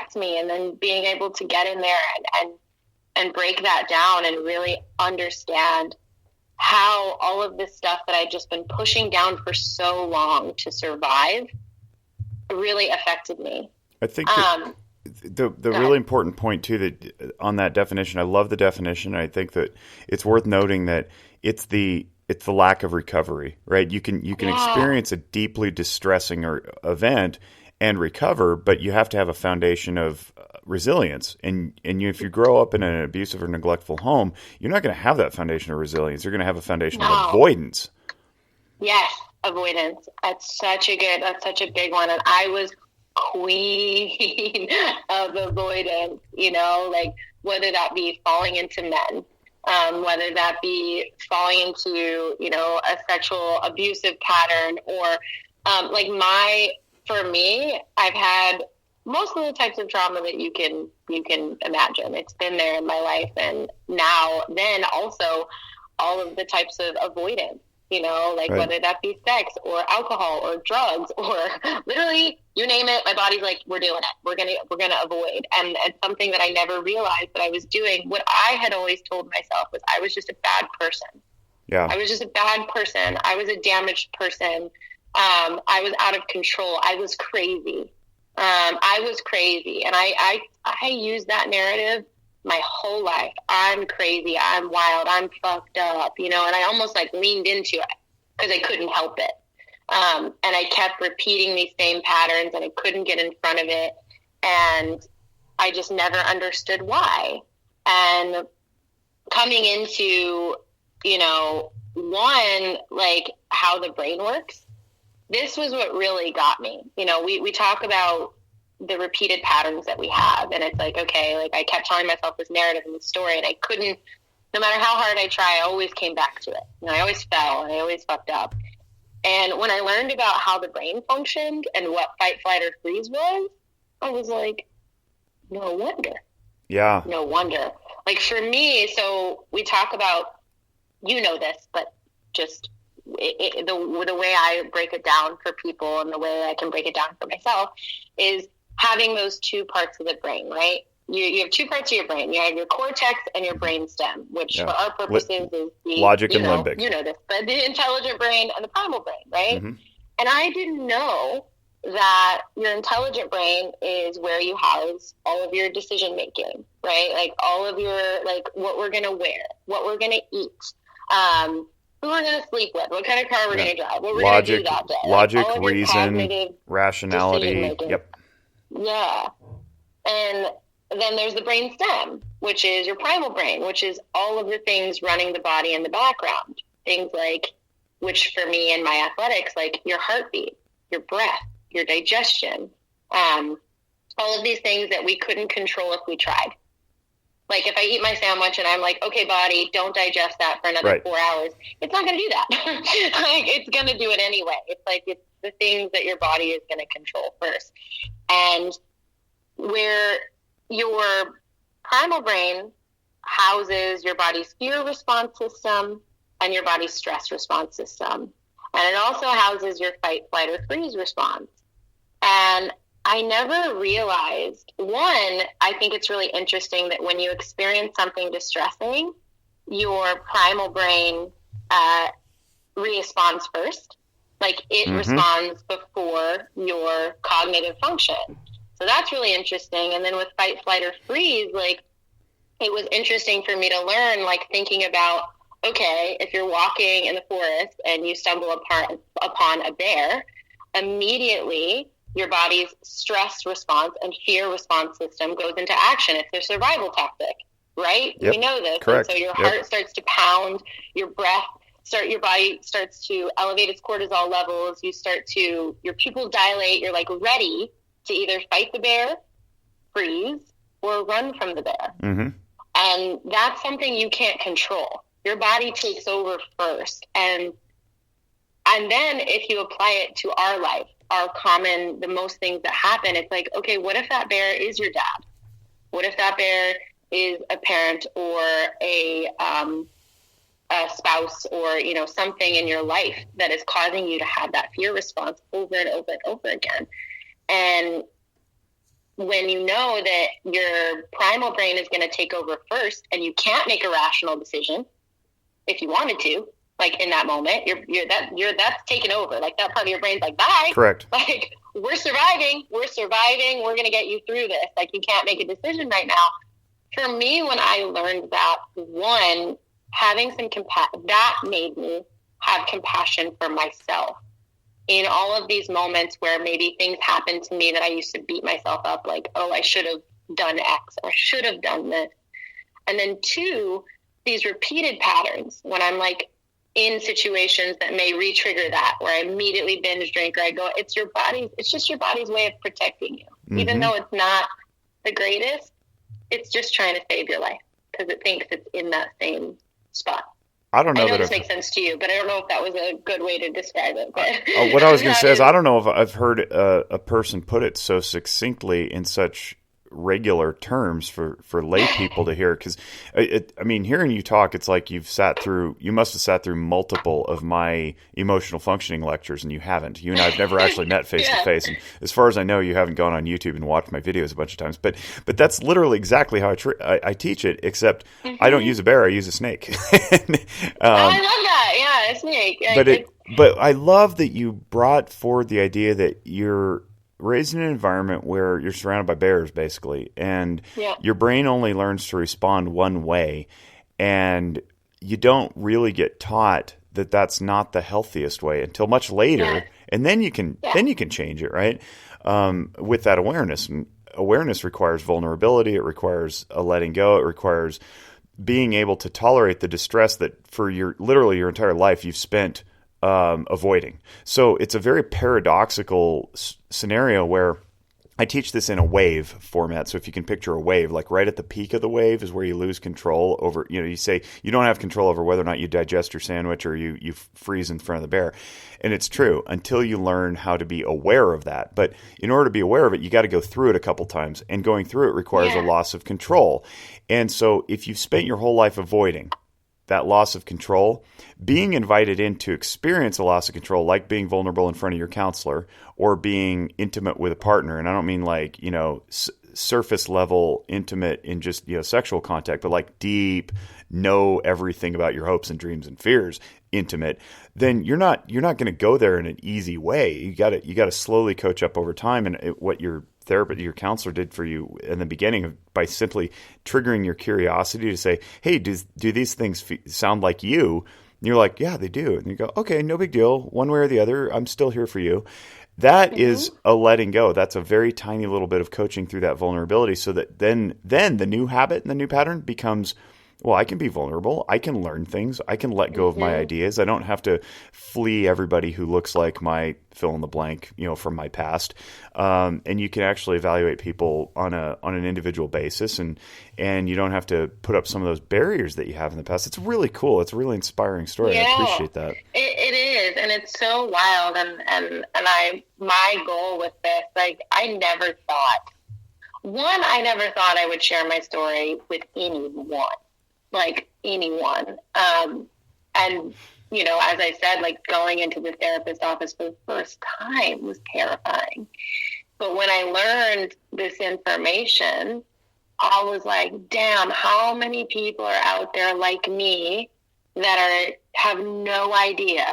affect me. And then being able to get in there and break that down and really understand how all of this stuff that I'd just been pushing down for so long to survive really affected me. I think the really important point too, that on that definition, I love the definition. I think that it's worth noting that it's the lack of recovery, right? You can experience a deeply distressing event and recover, but you have to have a foundation of resilience. And if you grow up in an abusive or neglectful home, you're not going to have that foundation of resilience. You're going to have a foundation of avoidance. Yes, avoidance. That's such a big one. And I was queen of avoidance, like whether that be falling into men, whether that be falling into, a sexual abusive pattern, or for me, I've had most of the types of trauma that you can imagine. It's been there in my life. And then also all of the types of avoidance, right. Whether that be sex or alcohol or drugs or literally you name it, my body's like, we're doing it. We're going to avoid. And something that I never realized that I was doing, what I had always told myself was I was just a bad person. Yeah. I was just a bad person. I was a damaged person. I was out of control. I was crazy. And I used that narrative my whole life. I'm crazy. I'm wild. I'm fucked up, and I almost leaned into it because I couldn't help it. And I kept repeating these same patterns and I couldn't get in front of it. And I just never understood why. And coming into, how the brain works, this was what really got me. We talk about the repeated patterns that we have, and it's I kept telling myself this narrative and this story, and I couldn't, no matter how hard I try, I always came back to it. I always fell and I always fucked up. And when I learned about how the brain functioned and what fight, flight, or freeze was, I was like, no wonder. Yeah. No wonder. For me, so we talk about, this, but just the way I break it down for people and the way I can break it down for myself is having those two parts of the brain, right? You have two parts of your brain. You have your cortex and your brainstem, which for our purposes is the logic and limbic. You know this, but the intelligent brain and the primal brain, right? Mm-hmm. And I didn't know that your intelligent brain is where you house all of your decision making, right? All of your what we're gonna wear, what we're gonna eat, who we're going to sleep with, what kind of car we're going to drive, what we're going to do that day. Logic, reason, rationality. Yep. Yeah. And then there's the brain stem, which is your primal brain, which is all of the things running the body in the background. Things which for me in my athletics, your heartbeat, your breath, your digestion, all of these things that we couldn't control if we tried. If I eat my sandwich and I'm okay, body, don't digest that for another 4 hours. It's not going to do that. It's going to do it anyway. It's it's the things that your body is going to control first. And where your primal brain houses your body's fear response system and your body's stress response system. And it also houses your fight, flight, or freeze response. And I never realized, I think it's really interesting that when you experience something distressing, your primal brain responds first. It responds before your cognitive function. So that's really interesting. And then with fight, flight, or freeze, it was interesting for me to learn, thinking about, okay, if you're walking in the forest and you stumble upon a bear, immediately your body's stress response and fear response system goes into action. It's their survival tactic, right? Yep. We know this. Correct. And so your heart starts to pound, your body starts to elevate its cortisol levels. Your pupils dilate. You're ready to either fight the bear, freeze, or run from the bear. Mm-hmm. And that's something you can't control. Your body takes over first. And then if you apply it to our life, the most things that happen, it's okay, what if that bear is your dad? What if that bear is a parent or a spouse or, something in your life that is causing you to have that fear response over and over and over again? And when you know that your primal brain is going to take over first and you can't make a rational decision if you wanted to, like in that moment, that's taken over. Like that part of your brain's like, bye. Correct. Like we're surviving. We're going to get you through this. Like you can't make a decision right now. For me, when I learned that, one, having some compassion, that made me have compassion for myself in all of these moments where maybe things happened to me that I used to beat myself up, like, oh, I should have done X or should have done this. And then two, these repeated patterns when I'm like in situations that may re-trigger that, where I immediately binge drink or I go, it's just your body's way of protecting you. Mm-hmm. Even though it's not the greatest, it's just trying to save your life because it thinks it's in that same spot. I don't know. I know this makes sense to you, but I don't know if that was a good way to describe it. But what I was going to say is I don't know if I've heard a person put it so succinctly in such regular terms for lay people to hear. Because, I mean, hearing you talk, it's like you must have sat through multiple of my emotional functioning lectures, and you haven't. You and I have never actually met face to face. And as far as I know, you haven't gone on YouTube and watched my videos a bunch of times. But that's literally exactly how I teach it, except I don't use a bear, I use a snake. I love that. Yeah, a snake. But I love that you brought forward the idea that you're raised in an environment where you're surrounded by bears, basically, and your brain only learns to respond one way, and you don't really get taught that that's not the healthiest way until much later, and then you can change it, right? With that awareness. And awareness requires vulnerability. It requires a letting go. It requires being able to tolerate the distress that for literally your entire life you've spent avoiding. So it's a very paradoxical scenario where I teach this in a wave format. So if you can picture a wave, like right at the peak of the wave is where you lose control over, you say you don't have control over whether or not you digest your sandwich or you freeze in front of the bear. And it's true until you learn how to be aware of that. But in order to be aware of it, you got to go through it a couple times. And going through it requires a loss of control. And so if you've spent your whole life avoiding that loss of control, being invited in to experience a loss of control, like being vulnerable in front of your counselor or being intimate with a partner. And I don't mean like, surface level intimate in just, sexual contact, but like deep, know everything about your hopes and dreams and fears intimate, then you're not going to go there in an easy way. You got to slowly coach up over time. And what your therapist, your counselor did for you in the beginning by simply triggering your curiosity to say, hey, do these things sound like you? And you're like, yeah, they do. And you go, okay, no big deal. One way or the other, I'm still here for you. That is a letting go. That's a very tiny little bit of coaching through that vulnerability so that then the new habit and the new pattern becomes, well, I can be vulnerable. I can learn things. I can let go of my ideas. I don't have to flee everybody who looks like my fill in the blank, from my past. And you can actually evaluate people on an individual basis, and you don't have to put up some of those barriers that you have in the past. It's really cool. It's a really inspiring story. Yeah, I appreciate that. It is, and it's so wild. And my goal with this, like, I never thought I would share my story with anyone. Like anyone. And, as I said, like going into the therapist office for the first time was terrifying. But when I learned this information, I was like, damn, how many people are out there like me that have no idea.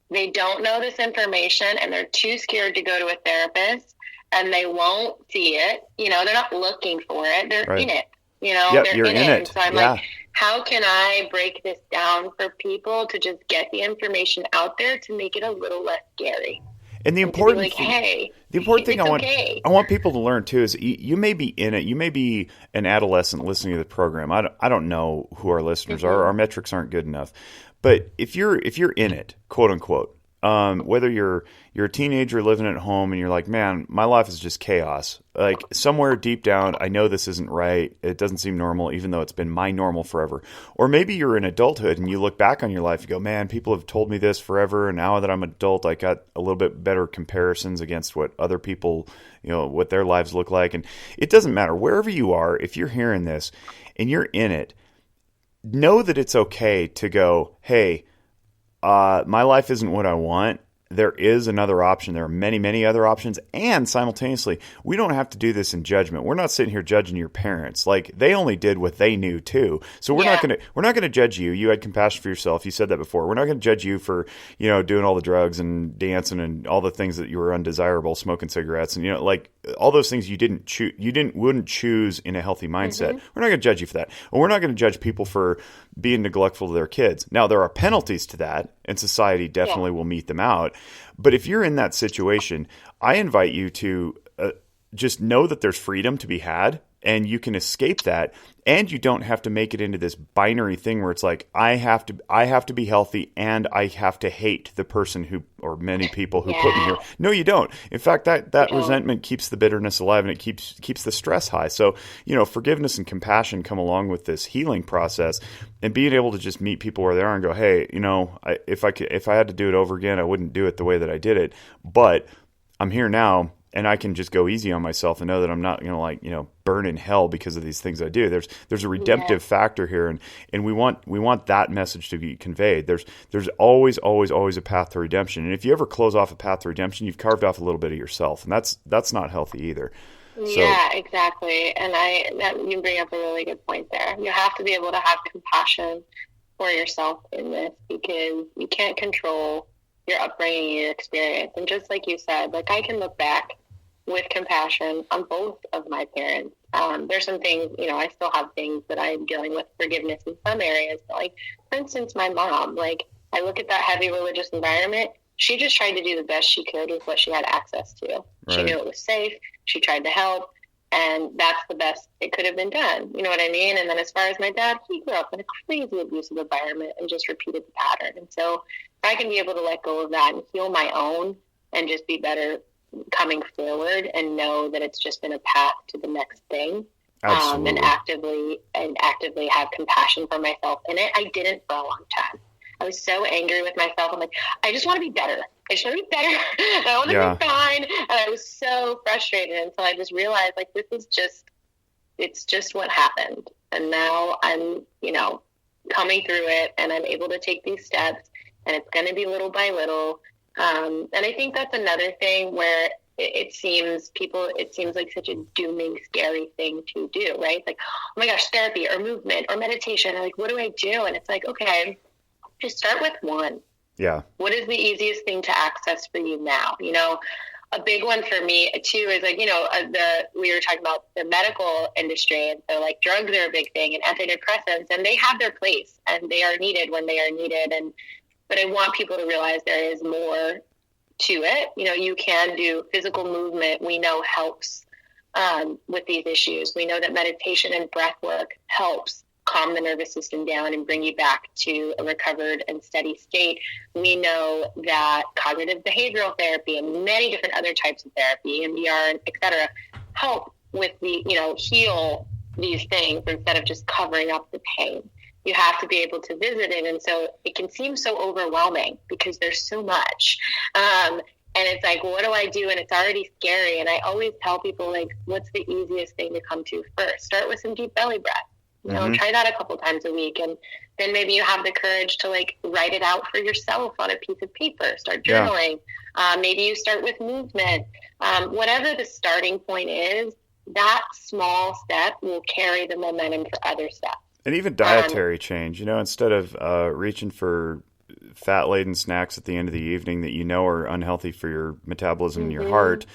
They don't know this information and they're too scared to go to a therapist and they won't see it. They're not looking for it. They're in it. They're you're in it. And so I'm like, how can I break this down for people to just get the information out there to make it a little less scary? And the important thing, I want people to learn too is you may be in it. You may be an adolescent listening to the program. I don't know who our listeners are. Our metrics aren't good enough. But if you're in it, quote unquote, whether you're a teenager living at home and you're like, man, my life is just chaos. Like somewhere deep down, I know this isn't right. It doesn't seem normal, even though it's been my normal forever. Or maybe you're in adulthood and you look back on your life, you go, man, people have told me this forever. And now that I'm an adult, I got a little bit better comparisons against what other people, what their lives look like. And it doesn't matter wherever you are. If you're hearing this and you're in it, know that it's okay to go, hey, my life isn't what I want. there is another option. There are many, many other options. And simultaneously, we don't have to do this in judgment. We're not sitting here judging your parents. Like, they only did what they knew too. So we're not going to judge you. You had compassion for yourself. You said that before. We're not going to judge you for, doing all the drugs and dancing and all the things that you were undesirable, smoking cigarettes and, like all those things you wouldn't choose in a healthy mindset. We're not going to judge you for that. And we're not going to judge people for being neglectful to their kids. Now, there are penalties to that, and society definitely will mete them out. But if you're in that situation, I invite you to just know that there's freedom to be had, and you can escape that, and you don't have to make it into this binary thing where it's like, I have to be healthy, and I have to hate the person who, or many people who put me here. No, you don't. In fact, that resentment keeps the bitterness alive, and it keeps the stress high. So, forgiveness and compassion come along with this healing process, and being able to just meet people where they are and go, hey, if I had to do it over again, I wouldn't do it the way that I did it, but I'm here now. And I can just go easy on myself and know that I'm not going to burn in hell because of these things I do. There's a redemptive factor here, and we want that message to be conveyed. There's always a path to redemption. And if you ever close off a path to redemption, you've carved off a little bit of yourself, and that's not healthy either. Yeah, exactly. And you bring up a really good point there. You have to be able to have compassion for yourself in this, because you can't control your upbringing, your experience. And just like you said, like, I can look back with compassion on both of my parents. There's some things, I still have things that I'm dealing with forgiveness in some areas. But, like, for instance, my mom, like, I look at that heavy religious environment. She just tried to do the best she could with what she had access to. Right. She knew it was safe. She tried to help. And that's the best it could have been done. You know what I mean? And then as far as my dad, he grew up in a crazy abusive environment and just repeated the pattern. And so if I can be able to let go of that and heal my own and just be better coming forward and know that it's just been a path to the next thing, and actively have compassion for myself in it. I didn't for a long time. I was so angry with myself. I'm like, I just want to be better. I want to be fine. And I was so frustrated until I just realized, like, it's just what happened. And now I'm, coming through it, and I'm able to take these steps, and it's going to be little by little. And I think that's another thing where it seems like such a dooming, scary thing to do, right? It's like, oh my gosh, therapy or movement or meditation. And like, what do I do? And it's like, okay, just start with one. Yeah. What is the easiest thing to access for you now? A big one for me too is like, we were talking about the medical industry. And so like drugs are a big thing, and antidepressants, and they have their place and they are needed when they are needed. But I want people to realize there is more to it. You can do physical movement. We know helps with these issues. We know that meditation and breath work helps calm the nervous system down and bring you back to a recovered and steady state. We know that cognitive behavioral therapy and many different other types of therapy, EMDR, et cetera, help with heal these things instead of just covering up the pain. You have to be able to visit it. And so it can seem so overwhelming because there's so much. And it's like, what do I do? And it's already scary. And I always tell people, like, what's the easiest thing to come to first? Start with some deep belly breath. Try that a couple times a week. And then maybe you have the courage to like write it out for yourself on a piece of paper, start journaling. Maybe you start with movement. Whatever the starting point is, that small step will carry the momentum for other steps. And even dietary change, instead of reaching for fat-laden snacks at the end of the evening that are unhealthy for your metabolism and your heart,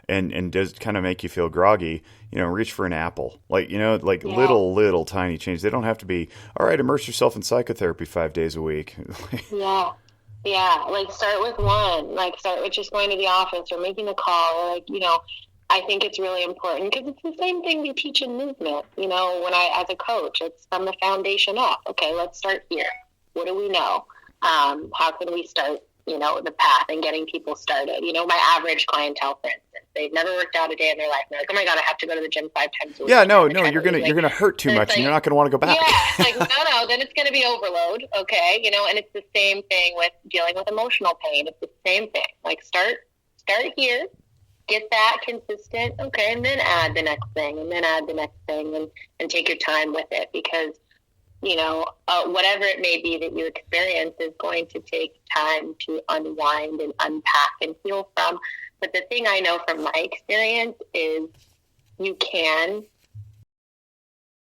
and does kind of make you feel groggy, reach for an apple. Little tiny change. They don't have to be, all right, immerse yourself in psychotherapy 5 days a week. Yeah. Like start with one, like start with just going to the office or making a call, or I think it's really important because it's the same thing we teach in movement. When as a coach, it's from the foundation up. Okay, let's start here. What do we know? How can we start, the path and getting people started? My average clientele, for instance, they've never worked out a day in their life. And they're like, oh my God, I have to go to the gym 5 times a week. Yeah, no, you're gonna hurt too much, and you're not gonna want to go back. Yeah, like no, then it's gonna be overload. Okay, and it's the same thing with dealing with emotional pain. It's the same thing. Like start here. Get that consistent, okay, and then add the next thing, and then add the next thing, and take your time with it, because whatever it may be that you experience is going to take time to unwind and unpack and heal from. But the thing I know from my experience is you can